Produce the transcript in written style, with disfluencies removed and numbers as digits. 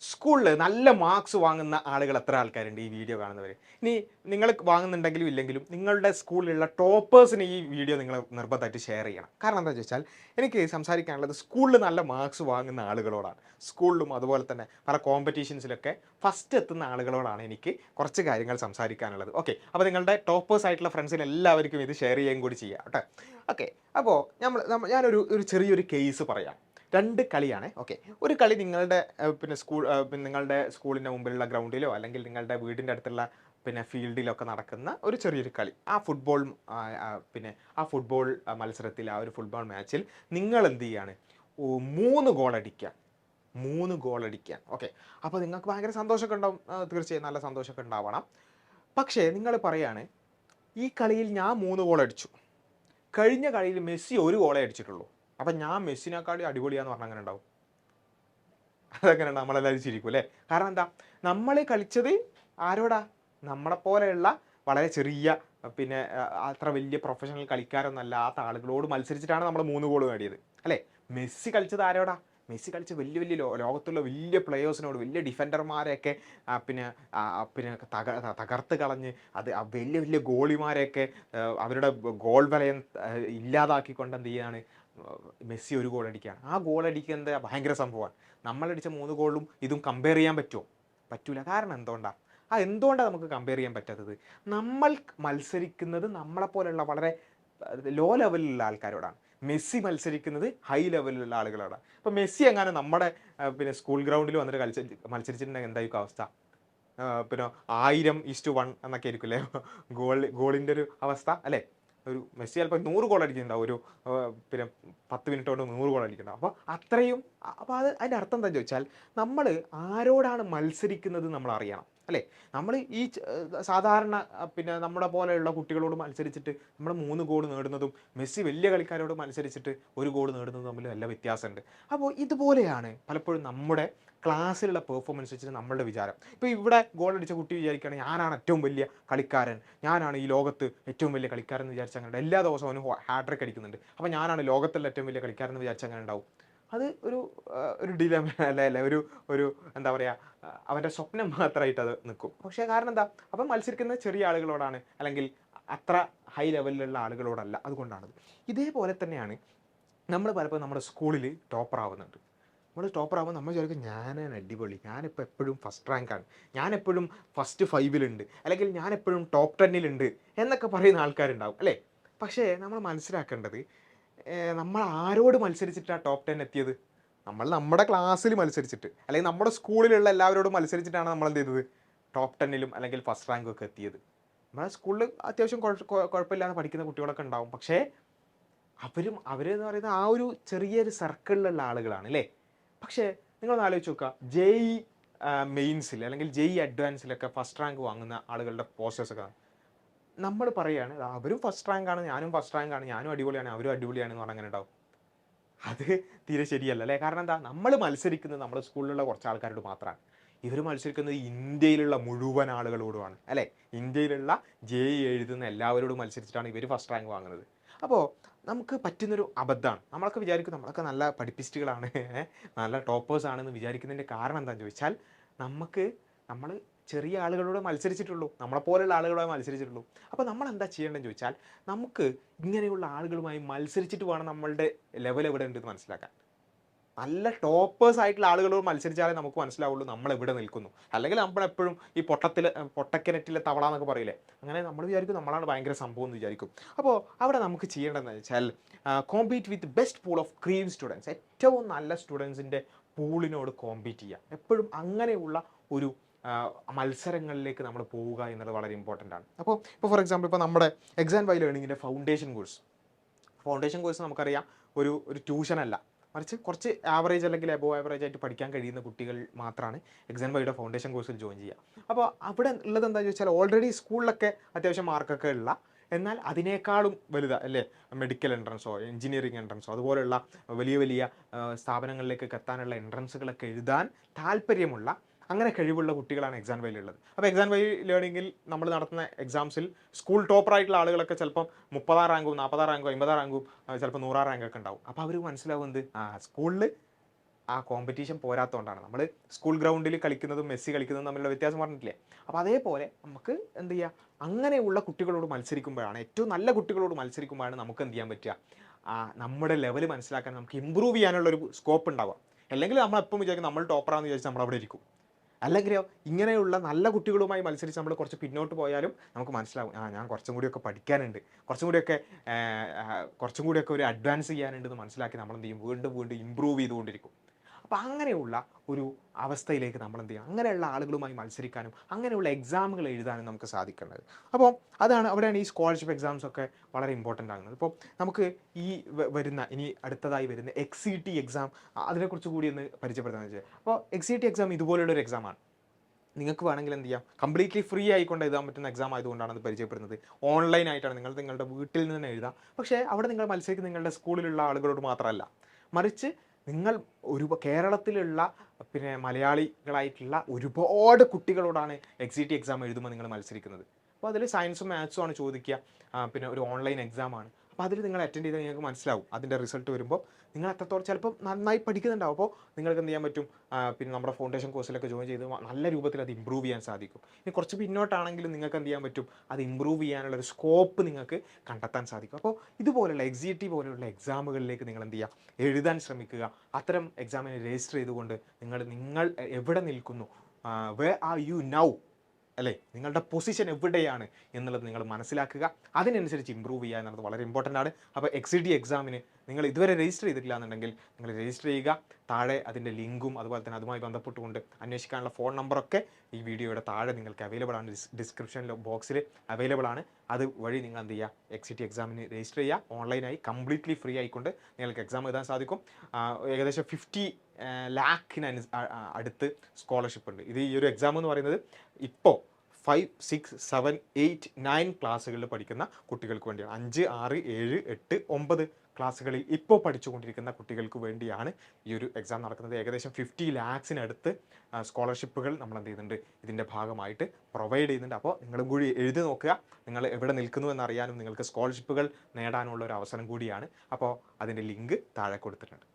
സ്കൂളിൽ നല്ല മാർക്സ് വാങ്ങുന്ന ആളുകൾ എത്ര ആൾക്കാരുണ്ട് ഈ വീഡിയോ കാണുന്നവർ? ഇനി നിങ്ങൾ വാങ്ങുന്നുണ്ടെങ്കിലും ഇല്ലെങ്കിലും നിങ്ങളുടെ സ്കൂളിലുള്ള ടോപ്പേഴ്സിന് ഈ വീഡിയോ നിങ്ങൾ നിർബന്ധമായിട്ട് ഷെയർ ചെയ്യണം. കാരണം എന്താണെന്ന് ചോദിച്ചാൽ എനിക്ക് സംസാരിക്കാനുള്ളത് സ്കൂളിൽ നല്ല മാർക്സ് വാങ്ങുന്ന ആളുകളോടാണ്. സ്കൂളിലും അതുപോലെ തന്നെ പല കോമ്പറ്റീഷൻസിലൊക്കെ ഫസ്റ്റ് എത്തുന്ന ആളുകളോടാണ് എനിക്ക് കുറച്ച് കാര്യങ്ങൾ സംസാരിക്കാനുള്ളത്. ഓക്കെ, അപ്പോൾ നിങ്ങളുടെ ടോപ്പേഴ്സ് ആയിട്ടുള്ള ഫ്രണ്ട്സിന് എല്ലാവർക്കും ഇത് ഷെയർ ചെയ്യുകയും കൂടി ചെയ്യാം കേട്ടോ. ഓക്കെ, അപ്പോൾ ഞാനൊരു ചെറിയൊരു കേസ് പറയാം. 2 കളിയാണ്. ഓക്കെ. ഒരു കളി നിങ്ങളുടെ നിങ്ങളുടെ സ്കൂളിൻ്റെ മുമ്പിലുള്ള ഗ്രൗണ്ടിലോ അല്ലെങ്കിൽ നിങ്ങളുടെ വീടിൻ്റെ അടുത്തുള്ള ഫീൽഡിലൊക്കെ നടക്കുന്ന ഒരു ചെറിയൊരു കളി. ആ ഫുട്ബോൾ ആ ഫുട്ബോൾ മത്സരത്തിൽ ആ ഒരു ഫുട്ബോൾ മാച്ചിൽ നിങ്ങൾ എന്ത് ചെയ്യാണ്? 3 ഗോൾ അടിക്കുക. 3 ഗോൾ അടിക്കാൻ. ഓക്കെ. അപ്പോൾ നിങ്ങൾക്ക് ഭയങ്കര സന്തോഷമൊക്കെ ഉണ്ടാവും. തീർച്ചയായും നല്ല സന്തോഷമൊക്കെ ഉണ്ടാവണം. പക്ഷേ നിങ്ങൾ പറയാണ്, ഈ കളിയിൽ ഞാൻ 3 ഗോൾ അടിച്ചു. കഴിഞ്ഞ കളിയിൽ മെസ്സി 1 ഗോളേ അടിച്ചിട്ടുള്ളൂ. അപ്പം ഞാൻ മെസ്സിനെക്കാളും അടിപൊളിയാന്ന് പറഞ്ഞാൽ അങ്ങനെ ഉണ്ടാവും? അതെങ്ങനെയാണ്? നമ്മളെല്ലാവരും ചിരിക്കും അല്ലേ? കാരണം എന്താ? നമ്മൾ കളിച്ചത് ആരോടാ? നമ്മളെപ്പോലെയുള്ള വളരെ ചെറിയ അത്ര വലിയ പ്രൊഫഷണൽ കളിക്കാരൊന്നും അല്ലാത്ത ആളുകളോട് മത്സരിച്ചിട്ടാണ് നമ്മൾ 3 ഗോൾ നേടിയത് അല്ലേ? മെസ്സി കളിച്ചത് ആരോടാ? മെസ്സി കളിച്ച വലിയ വലിയ ലോകത്തുള്ള വലിയ പ്ലെയേഴ്സിനോട്, വലിയ ഡിഫൻഡർമാരെയൊക്കെ തകർത്ത് കളഞ്ഞ് വലിയ വലിയ ഗോളിമാരെയൊക്കെ അവരുടെ ഗോൾ വലയം ഇല്ലാതാക്കിക്കൊണ്ട് എന്ത് ചെയ്യാണ്? മെസ്സി 1 ഗോൾ അടിക്കുകയാണ്. ആ ഗോൾ അടിക്കുന്നത് ഭയങ്കര സംഭവമാണ്. നമ്മളടിച്ച 3 ഗോളും ഇതും കമ്പയർ ചെയ്യാൻ പറ്റുമോ? പറ്റൂല. കാരണം എന്തുകൊണ്ടാണ്? എന്തുകൊണ്ടാണ് നമുക്ക് കമ്പയർ ചെയ്യാൻ പറ്റാത്തത്? നമ്മൾ മത്സരിക്കുന്നത് നമ്മളെപ്പോലെയുള്ള വളരെ ലോ ലെവലിലുള്ള ആൾക്കാരോടാണ്. മെസ്സി മത്സരിക്കുന്നത് ഹൈ ലെവലിലുള്ള ആളുകളോടാണ്. ഇപ്പോൾ മെസ്സി എങ്ങാനും നമ്മുടെ സ്കൂൾ ഗ്രൗണ്ടിൽ വന്നിട്ട് മത്സരിച്ചിട്ടുണ്ടെങ്കിൽ എന്തായിരിക്കും അവസ്ഥ? പിന്നെ 1000:1 എന്നൊക്കെ ആയിരിക്കും അല്ലേ ഗോളിൻ്റെ ഒരു അവസ്ഥ അല്ലേ? ഒരു മെസ്സി ചിലപ്പോൾ 100 ഗോൾ അടിക്കുന്നുണ്ടാവും. ഒരു 10 മിനിറ്റ് കൊണ്ട് 100 ഗോൾ അടിക്കുന്നുണ്ടാവും. അപ്പോൾ അത്രയും. അപ്പോൾ അതിൻ്റെ അർത്ഥം എന്താണെന്ന് ചോദിച്ചാൽ നമ്മൾ ആരോടാണ് മത്സരിക്കുന്നത് നമ്മൾ അറിയണം അല്ലേ? നമ്മൾ ഈ സാധാരണ നമ്മുടെ പോലെയുള്ള കുട്ടികളോട് മത്സരിച്ചിട്ട് നമ്മൾ 3 ഗോൾ നേടുന്നതും മെസ്സി വലിയ കളിക്കാരോട് മത്സരിച്ചിട്ട് 1 ഗോൾ നേടുന്നതും തമ്മിൽ നല്ല വ്യത്യാസമുണ്ട്. അപ്പോൾ ഇതുപോലെയാണ് പലപ്പോഴും നമ്മുടെ ക്ലാസ്സിലുള്ള പെർഫോമൻസ് വെച്ചിട്ട് നമ്മളുടെ വിചാരം. ഇപ്പോൾ ഇവിടെ ഗോൾ അടിച്ച കുട്ടി വിചാരിക്കുകയാണ് ഞാനാണ് ഏറ്റവും വലിയ കളിക്കാരൻ, ഞാനാണ് ഈ ലോകത്ത് ഏറ്റവും വലിയ കളിക്കാരൻ എന്ന് വിചാരിച്ചാൽ അങ്ങനെ എല്ലാ ദിവസവും അവന് ഹാട്രിക് അടിക്കുന്നുണ്ട്. അപ്പോൾ ഞാനാണ് ലോകത്തുള്ള ഏറ്റവും വലിയ കളിക്കാരൻ എന്ന് വിചാരിച്ചാൽ അങ്ങനെ ഉണ്ടാവും? അത് ഒരു ഡിലമ അല്ല ഒരു എന്താ പറയുക, അവൻ്റെ സ്വപ്നം മാത്രമായിട്ട് അത് നിൽക്കും. പക്ഷേ കാരണം എന്താ? അപ്പം മത്സരിക്കുന്നത് ചെറിയ ആളുകളോടാണ്, അല്ലെങ്കിൽ അത്ര ഹൈ ലെവലിലുള്ള ആളുകളോടല്ല. അതുകൊണ്ടാണത്. ഇതേപോലെ തന്നെയാണ് നമ്മൾ പലപ്പോഴും നമ്മുടെ സ്കൂളിൽ ടോപ്പർ ആവുന്നുണ്ട്. നമ്മൾ ടോപ്പർ ആകുമ്പോൾ നമ്മൾ വിചാരിക്കും ഞാനാണ് അടിപൊളി, ഞാനിപ്പോൾ എപ്പോഴും ഫസ്റ്റ് റാങ്കാണ്, ഞാനെപ്പോഴും ഫസ്റ്റ് 5-ലുണ്ട്, അല്ലെങ്കിൽ ഞാനെപ്പോഴും ടോപ്പ് 10-ലുണ്ട് എന്നൊക്കെ പറയുന്ന ആൾക്കാരുണ്ടാവും അല്ലേ? പക്ഷേ നമ്മൾ മനസ്സിലാക്കേണ്ടത്, നമ്മൾ ആരോട് മത്സരിച്ചിട്ടാണ് ടോപ്പ് 10 എത്തിയത്? നമ്മൾ നമ്മുടെ ക്ലാസ്സിൽ മത്സരിച്ചിട്ട്, അല്ലെങ്കിൽ നമ്മുടെ സ്കൂളിലുള്ള എല്ലാവരോടും മത്സരിച്ചിട്ടാണ് നമ്മൾ എന്ത് ചെയ്തത്? ടോപ്പ് 10-ലും അല്ലെങ്കിൽ ഫസ്റ്റ് റാങ്കൊക്കെ എത്തിയത്. നമ്മുടെ സ്കൂളിൽ അത്യാവശ്യം കുഴപ്പമില്ലാതെ പഠിക്കുന്ന കുട്ടികളൊക്കെ ഉണ്ടാവും. പക്ഷേ അവരെന്ന് പറയുന്നത് ആ ഒരു ചെറിയൊരു സർക്കിളിലുള്ള ആളുകളാണ് അല്ലേ? പക്ഷേ നിങ്ങളൊന്ന് ആലോചിച്ച് നോക്കുക, ജെഇ മെയിൻസിൽ അല്ലെങ്കിൽ ജെഇ അഡ്വാൻസിലൊക്കെ ഫസ്റ്റ് റാങ്ക് വാങ്ങുന്ന ആളുകളുടെ പോസ്റ്റേഴ്സൊക്കെ നമ്മൾ പറയുകയാണ് അവരും ഫസ്റ്റ് റാങ്കാണ്, ഞാനും ഫസ്റ്റ് റാങ്കാണ്, ഞാനും അടിപൊളിയാണ്, അവരും അടിപൊളിയാണെന്ന് പറഞ്ഞാൽ അങ്ങനെ ഉണ്ടാവും? അത് തീരെ ശരിയല്ല അല്ലേ? കാരണം എന്താ? നമ്മൾ മത്സരിക്കുന്നത് നമ്മുടെ സ്കൂളിലുള്ള കുറച്ച് ആൾക്കാരോട് മാത്രമാണ്. ഇവർ മത്സരിക്കുന്നത് ഇന്ത്യയിലുള്ള മുഴുവൻ ആളുകളോടുമാണ് അല്ലേ? ഇന്ത്യയിലുള്ള ജെഇ എഴുതുന്ന എല്ലാവരോടും മത്സരിച്ചിട്ടാണ് ഇവർ ഫസ്റ്റ് റാങ്ക് വാങ്ങുന്നത്. അപ്പോൾ നമുക്ക് പറ്റുന്നൊരു അബദ്ധമാണ്. നമ്മളൊക്കെ വിചാരിക്കും നമ്മളൊക്കെ നല്ല പഠിപ്പിസ്റ്റുകളാണ്, നല്ല ടോപ്പേഴ്സ് ആണെന്ന് വിചാരിക്കുന്നതിൻ്റെ കാരണം എന്താണെന്ന് ചോദിച്ചാൽ, നമ്മൾ ചെറിയ ആളുകളോട് മത്സരിച്ചിട്ടുള്ളൂ, നമ്മളെപ്പോലുള്ള ആളുകളോട് മത്സരിച്ചിട്ടുള്ളൂ. അപ്പോൾ നമ്മൾ എന്താ ചെയ്യേണ്ടതെന്ന് ചോദിച്ചാൽ, നമുക്ക് ഇങ്ങനെയുള്ള ആളുകളുമായി മത്സരിച്ചിട്ട് വേണം നമ്മളുടെ ലെവൽ എവിടെ ഉണ്ടെന്ന് മനസ്സിലാക്കാൻ. നല്ല ടോപ്പേഴ്സ് ആയിട്ടുള്ള ആളുകളോട് മത്സരിച്ചാലേ നമുക്ക് മനസ്സിലാവുള്ളൂ നമ്മൾ എവിടെ നിൽക്കുന്നു. അല്ലെങ്കിൽ നമ്മളെപ്പോഴും ഈ പൊട്ടക്കിണറ്റിലെ തവള എന്നൊക്കെ പറയില്ലേ, അങ്ങനെ നമ്മൾ വിചാരിക്കും നമ്മളാണ് ഭയങ്കര സംഭവം എന്ന് വിചാരിക്കും. അപ്പോൾ അവിടെ നമുക്ക് ചെയ്യേണ്ടതെന്ന് വെച്ചാൽ, compete with best pool of cream students, ഏറ്റവും നല്ല സ്റ്റുഡൻസിൻ്റെ പൂളിനോട് കോമ്പീറ്റ് ചെയ്യുക. എപ്പോഴും അങ്ങനെയുള്ള ഒരു മത്സരങ്ങളിലേക്ക് നമ്മൾ പോവുക എന്നുള്ളത് വളരെ ഇമ്പോർട്ടൻ്റ് ആണ്. ഇപ്പോൾ ഫോർ എക്സാമ്പിൾ ഇപ്പോൾ നമ്മുടെ എക്സാം ബൈ ലേണിങ്ങിൻ്റെ ഫൗണ്ടേഷൻ കോഴ്സ് നമുക്കറിയാം, ഒരു ട്യൂഷനല്ല, മറിച്ച് കുറച്ച് ആവറേജ് അല്ലെങ്കിൽ എബോവ് ആവറേജ് ആയിട്ട് പഠിക്കാൻ കഴിയുന്ന കുട്ടികൾ മാത്രമാണ് എക്സാം ബൈയുടെ ഫൗണ്ടേഷൻ കോഴ്സിൽ ജോയിൻ ചെയ്യുക. അപ്പോൾ അവിടെ ഉള്ളത് എന്താണെന്ന് ചോദിച്ചാൽ, ഓൾറെഡി സ്കൂളിലൊക്കെ അത്യാവശ്യം മാർക്കൊക്കെ ഉള്ള, എന്നാൽ അതിനേക്കാളും വലുതാണ് അല്ലേ, മെഡിക്കൽ എൻട്രൻസോ എഞ്ചിനീയറിംഗ് എൻട്രൻസോ അതുപോലെയുള്ള വലിയ വലിയ സ്ഥാപനങ്ങളിലേക്ക് എത്താനുള്ള എൻട്രൻസുകളൊക്കെ എഴുതാൻ താല്പര്യമുള്ള, അങ്ങനെ കഴിവുള്ള കുട്ടികളാണ് എക്സാം വൈയിലുള്ളത്. അപ്പോൾ എക്സാം വൈ ലേണിങ്ങിൽ നമ്മൾ നടത്തുന്ന എക്സാംസിൽ സ്കൂൾ ടോപ്പറായിട്ടുള്ള ആളുകളൊക്കെ ചിലപ്പം 30 റാങ്കും 40 റാങ്കും 50 റാങ്കും ചിലപ്പോൾ 100 റാങ്കൊക്കെ ഉണ്ടാവും. അപ്പോൾ അവർ മനസ്സിലാവുന്നത് സ്കൂളിൽ ആ കോമ്പറ്റീഷൻ പോരാത്തതുകൊണ്ടാണ്. നമ്മൾ സ്കൂൾ ഗ്രൗണ്ടിൽ കളിക്കുന്നതും മെസ്സി കളിക്കുന്നതും തമ്മിലുള്ള വ്യത്യാസം പറഞ്ഞിട്ടില്ലേ? അപ്പോൾ അതേപോലെ നമുക്ക് എന്ത് ചെയ്യുക, അങ്ങനെയുള്ള കുട്ടികളോട് മത്സരിക്കുമ്പോഴാണ്, ഏറ്റവും നല്ല കുട്ടികളോട് മത്സരിക്കുമ്പോഴാണ് നമുക്ക് എന്ത് ചെയ്യാൻ പറ്റുക, നമ്മുടെ ലെവൽ മനസ്സിലാക്കാൻ നമുക്ക് ഇമ്പ്രൂവ് ചെയ്യാനുള്ളൊരു സ്കോപ്പ് ഉണ്ടാവുക. അല്ലെങ്കിൽ നമ്മളെപ്പം വിചാരിക്കും നമ്മൾ ടോപ്പറാന്ന് വിചാരിച്ച് നമ്മളവിടെ ഇരിക്കും. അല്ലെങ്കിലോ ഇങ്ങനെയുള്ള നല്ല കുട്ടികളുമായി മത്സരിച്ച് നമ്മൾ കുറച്ച് പിന്നോട്ട് പോയാലും നമുക്ക് മനസ്സിലാവും, ഞാൻ കുറച്ചും കൂടിയൊക്കെ പഠിക്കാനുണ്ട്, കുറച്ചും കൂടിയൊക്കെ ഒരു അഡ്വാൻസ് ചെയ്യാനുണ്ടെന്ന് മനസ്സിലാക്കി നമ്മൾ എന്ത് ചെയ്യും, വീണ്ടും വീണ്ടും ഇമ്പ്രൂവ് ചെയ്തുകൊണ്ടിരിക്കും. അപ്പോൾ അങ്ങനെയുള്ള ഒരു അവസ്ഥയിലേക്ക് നമ്മൾ എന്ത് ചെയ്യണം, അങ്ങനെയുള്ള ആളുകളുമായി മത്സരിക്കാനും അങ്ങനെയുള്ള എക്സാമുകൾ എഴുതാനും നമുക്ക് സാധിക്കേണ്ടത്. അപ്പോൾ അവിടെയാണ് ഈ സ്കോളർഷിപ്പ് എക്സാംസ് ഒക്കെ വളരെ ഇമ്പോർട്ടൻ്റ് ആകുന്നത്. ഇപ്പോൾ നമുക്ക് ഈ ഇനി അടുത്തതായി വരുന്ന XCT എക്സാം, അതിനെക്കുറിച്ച് കൂടി ഒന്ന് പരിചയപ്പെടുത്താമെന്ന് വെച്ചാൽ, അപ്പോൾ XCT എക്സാം ഇതുപോലുള്ളൊരു എക്സാമാണ്. നിങ്ങൾക്ക് വേണമെങ്കിൽ എന്ത് ചെയ്യാം, കംപ്ലീറ്റ്ലി ഫ്രീ ആയിക്കൊണ്ട് എഴുതാൻ പറ്റുന്ന എക്സാം ആയതുകൊണ്ടാണ് അത് പരിചയപ്പെടുന്നത്. ഓൺലൈനായിട്ടാണ്, നിങ്ങളുടെ വീട്ടിൽ നിന്ന് തന്നെ എഴുതാം. പക്ഷേ അവിടെ നിങ്ങൾ മത്സരിക്കുന്നത് നിങ്ങളുടെ സ്കൂളിലുള്ള ആളുകളോട് മാത്രമല്ല, മറിച്ച് നിങ്ങൾ കേരളത്തിലുള്ള മലയാളികളായിട്ടുള്ള ഒരുപാട് കുട്ടികളോടാണ് XCT എക്സാം എഴുതുമ്പോൾ നിങ്ങൾ മത്സരിക്കുന്നത്. അപ്പോൾ അതിൽ സയൻസും മാത്സും ആണ് ചോദിക്കുക, ഒരു ഓൺലൈൻ എക്സാമാണ്. അപ്പോൾ അതിൽ നിങ്ങൾ അറ്റൻഡ് ചെയ്താൽ നിങ്ങൾക്ക് മനസ്സിലാവും അതിൻ്റെ റിസൾട്ട് വരുമ്പോൾ നിങ്ങൾ എത്രത്തോളം ചിലപ്പോൾ നന്നായി പഠിക്കുന്നുണ്ടാവും. അപ്പോൾ നിങ്ങൾക്ക് എന്ത് ചെയ്യാൻ പറ്റും, നമ്മുടെ ഫൗണ്ടേഷൻ കോഴ്സിലൊക്കെ ജോയിൻ ചെയ്ത് നല്ല രൂപത്തിൽ അത് ഇമ്പ്രൂവ് ചെയ്യാൻ സാധിക്കും. ഇനി കുറച്ച് പിന്നോട്ടാണെങ്കിലും നിങ്ങൾക്ക് എന്ത് ചെയ്യാൻ പറ്റും, അത് ഇമ്പ്രൂവ് ചെയ്യാനുള്ളൊരു സ്കോപ്പ് നിങ്ങൾക്ക് കണ്ടെത്താൻ സാധിക്കും. അപ്പോൾ ഇതുപോലുള്ള XCT പോലെയുള്ള എക്സാമുകളിലേക്ക് നിങ്ങൾ എന്ത് ചെയ്യുക, എഴുതാൻ ശ്രമിക്കുക. അത്തരം എക്സാമിന് രജിസ്റ്റർ ചെയ്തുകൊണ്ട് നിങ്ങൾ എവിടെ നിൽക്കുന്നു, where are you now, അല്ലേ, നിങ്ങളുടെ പൊസിഷൻ എവിടെയാണ് എന്നുള്ളത് നിങ്ങൾ മനസ്സിലാക്കുക. അതിനനുസരിച്ച് ഇമ്പ്രൂവ് ചെയ്യുക എന്നുള്ളത് വളരെ ഇമ്പോർട്ടൻ്റ് ആണ്. അപ്പോൾ XCT എക്സാമിന് നിങ്ങൾ ഇതുവരെ രജിസ്റ്റർ ചെയ്തിട്ടില്ല എന്നുണ്ടെങ്കിൽ നിങ്ങൾ രജിസ്റ്റർ ചെയ്യുക. താഴെ അതിൻ്റെ ലിങ്കും അതുപോലെ തന്നെ അതുമായി ബന്ധപ്പെട്ടുകൊണ്ട് അന്വേഷിക്കാനുള്ള ഫോൺ നമ്പറൊക്കെ ഈ വീഡിയോയുടെ താഴെ നിങ്ങൾക്ക് അവൈലബിൾ ആണ്, ഡിസ്ക്രിപ്ഷൻ ബോക്സിൽ അവൈലബിൾ ആണ്. അത് വഴി നിങ്ങൾ എന്ത് ചെയ്യുക, XCT എക്സാമിന് രജിസ്റ്റർ ചെയ്യുക. ഓൺലൈനായി കംപ്ലീറ്റ്ലി ഫ്രീ ആയിക്കൊണ്ട് നിങ്ങൾക്ക് എക്സാം എഴുതാൻ സാധിക്കും. ഏകദേശം 50 ലാഖിന് അടുത്ത് സ്കോളർഷിപ്പ് ഉണ്ട്. ഈ ഒരു എക്സാം എന്ന് പറയുന്നത് ഇപ്പോൾ 5, 6, 7, 8, 9 ക്ലാസ്സുകളിൽ പഠിക്കുന്ന കുട്ടികൾക്ക് വേണ്ടിയാണ്. 5, 6, 7, 8, 9 ക്ലാസ്സുകളിൽ ഇപ്പോൾ പഠിച്ചുകൊണ്ടിരിക്കുന്ന കുട്ടികൾക്ക് വേണ്ടിയാണ് ഈ ഒരു എക്സാം നടക്കുന്നത്. ഏകദേശം 50 ലാഖ്സിനടുത്ത് സ്കോളർഷിപ്പുകൾ നമ്മൾ എന്ത് ചെയ്യുന്നുണ്ട്, ഇതിൻ്റെ ഭാഗമായിട്ട് പ്രൊവൈഡ് ചെയ്യുന്നുണ്ട്. അപ്പോൾ നിങ്ങളും കൂടി എഴുതി നോക്കുക, നിങ്ങൾ എവിടെ നിൽക്കുന്നു എന്നറിയാനും നിങ്ങൾക്ക് സ്കോളർഷിപ്പുകൾ നേടാനുള്ള ഒരു അവസരം കൂടിയാണ്. അപ്പോൾ അതിൻ്റെ ലിങ്ക് താഴെ കൊടുത്തിട്ടുണ്ട്.